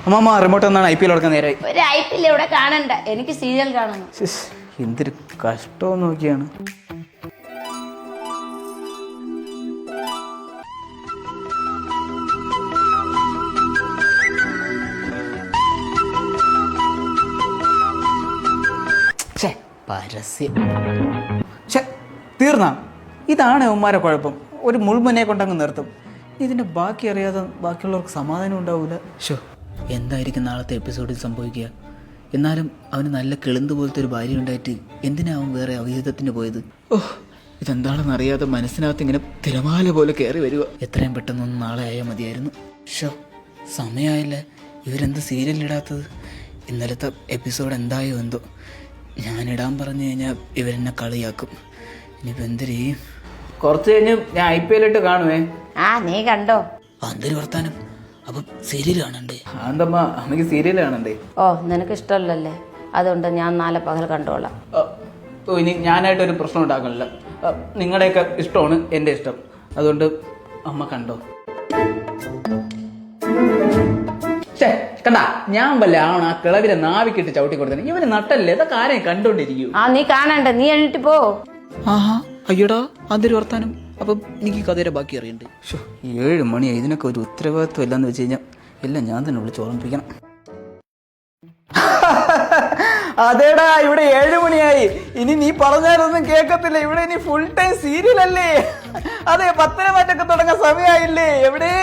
അമ്മ റിമോട്ട് എന്നാണ് IPL കൊടുക്കാൻ നേരായി. ഒരു IPL ഇവിടെ കാണണ്ട, എനിക്ക് സീരിയൽ കാണണം. എന്തൊരു കഷ്ടം നോക്കിയാണ്. പരസ്യം തീർന്ന. ഇതാണ് ഉമ്മാരെ കുഴപ്പം. ഒരു മുൾമുനെ കൊണ്ടങ്ങ് നിർത്തും. ഇതിൻ്റെ ബാക്കി അറിയാതെ ബാക്കിയുള്ളവർക്ക് സമാധാനം ഉണ്ടാവില്ല. ഷോ, എന്തായിരിക്കും നാളത്തെ എപ്പിസോഡിൽ സംഭവിക്കുക? എന്നാലും അവന് നല്ല കിളുന്ത് പോലത്തെ ഒരു ഭാര്യ ഉണ്ടായിട്ട് എന്തിനാ അവൻ വേറെ അവിഹിതത്തിന് പോയത്? ഇതെന്താണെന്ന് അറിയാതെ മനസ്സിനകത്ത് ഇങ്ങനെ തിരമാല പോലെ കയറി വരിക. എത്രയും പെട്ടെന്നൊന്നും നാളെ ആയാൽ മതിയായിരുന്നു. ഷോ, സമയമായില്ല. ഇവരെന്ത് സീരിയലിടാത്തത്? ഇന്നലത്തെ എപ്പിസോഡ് എന്തായോ എന്തോ. ഞാനിടാൻ പറഞ്ഞു കഴിഞ്ഞാൽ ഇവരെന്നെ കളിയാക്കും. ഇനിയിപ്പോൾ എന്തൊരു ചെയ്യും? കുറച്ച് കഴിഞ്ഞ് ഞാൻ IPL ഇട്ട് കാണുവേ. നീ കണ്ടോ? എന്തൊരു വർത്താനം. അപ്പം സീരിയൽ കാണണ്ടേ? എന്തമ്മ, അമ്മയ്ക്ക് സീരിയൽ കാണണ്ടേ? നിനക്ക് ഇഷ്ടമല്ലല്ലേ, അതുകൊണ്ട് ഞാൻ നാളെ പകൽ കണ്ടോളാം. ഇനി ഞാനായിട്ടൊരു പ്രശ്നം ഉണ്ടാക്കണില്ല. നിങ്ങളുടെയൊക്കെ ഇഷ്ടമാണ് എൻ്റെ ഇഷ്ടം. അതുകൊണ്ട് അമ്മ കണ്ടോ. കണ്ടാ, ഞാൻ വല്ല ആണ് ആ കിളവിനെ നാവിക്കിട്ട് ചവിട്ടി കൊടുത്തേ. ഇവന് നട്ടല്ലേ, ഇതൊക്കെ ആരെയും കണ്ടോണ്ടിരിക്കൂ. നീ കാണണ്ട, നീ എണ്ണിട്ട് പോ. അയ്യടാ, അതൊരു വർത്താനം. അപ്പം എനിക്ക് കഥയുടെ ബാക്കി അറിയണ്ടേ? 7 മണിയായി. ഇതിനൊക്കെ ഒരു ഉത്തരവാദിത്വം ഇല്ലെന്ന് വെച്ച് കഴിഞ്ഞാൽ എല്ലാം ഞാൻ തന്നെ വിളിച്ച് ഓർമ്മിപ്പിക്കണം. അതേടാ, ഇവിടെ 7 മണിയായി. ഇനി നീ പറഞ്ഞാലൊന്നും കേൾക്കത്തില്ല. ഇവിടെ ഇനി ഫുൾ ടൈം സീരിയൽ അല്ലേ? അതെ, 10 മാറ്റൊക്കെ തുടങ്ങാൻ സമയമായില്ലേ? എവിടെ?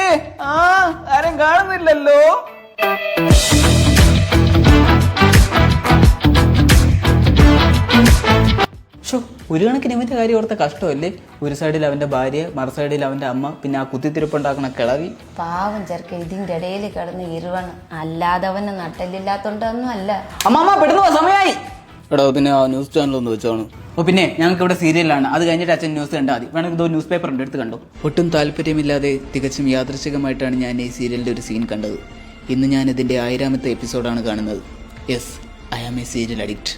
ആരും കാണുന്നില്ലല്ലോ. ഒരു കണക്കിന് ഇവന്റെ കാര്യം ഓർത്ത കഷ്ടമല്ലേ? ഒരു സൈഡിൽ അവന്റെ ഭാര്യ, മറു സൈഡിൽ അവന്റെ അമ്മ, പിന്നെ ആ കുത്തിത്തിരിപ്പുണ്ടാക്കണ കിളവി. പാവം ചെറുക്ക ഇതിന്റെ ഇടയിൽ കിടന്ന് ഇരുവണം. അല്ലാതെ അവന് നട്ടല്ലില്ലാത്തോണ്ടൊന്നും അല്ല. അമ്മ പെട്ടെന്ന് സമയമായി. എടാ, പിന്നെ ആ ന്യൂസ് ചാനൽ ഒന്ന് വെച്ചാണ്. പിന്നെ ഞങ്ങൾക്ക് ഇവിടെ സീരിയലാണ്. അത് കഴിഞ്ഞിട്ട് അച്ഛൻ ന്യൂസ് കണ്ടാൽ മതി. വേണമെങ്കിൽ ഇതോ ന്യൂസ് പേപ്പർ ഉണ്ട്, എടുത്ത് കണ്ടോ. ഒട്ടും താല്പര്യമില്ലാതെ തികച്ചും യാദൃച്ഛികമായിട്ടാണ് ഞാൻ ഈ സീരിയലിന്റെ ഒരു സീൻ കണ്ടത്. ഇന്ന് ഞാൻ ഇതിന്റെ 1000ാമത്തെ എപ്പിസോഡാണ് കാണുന്നത്. Yes, I am a serial addict.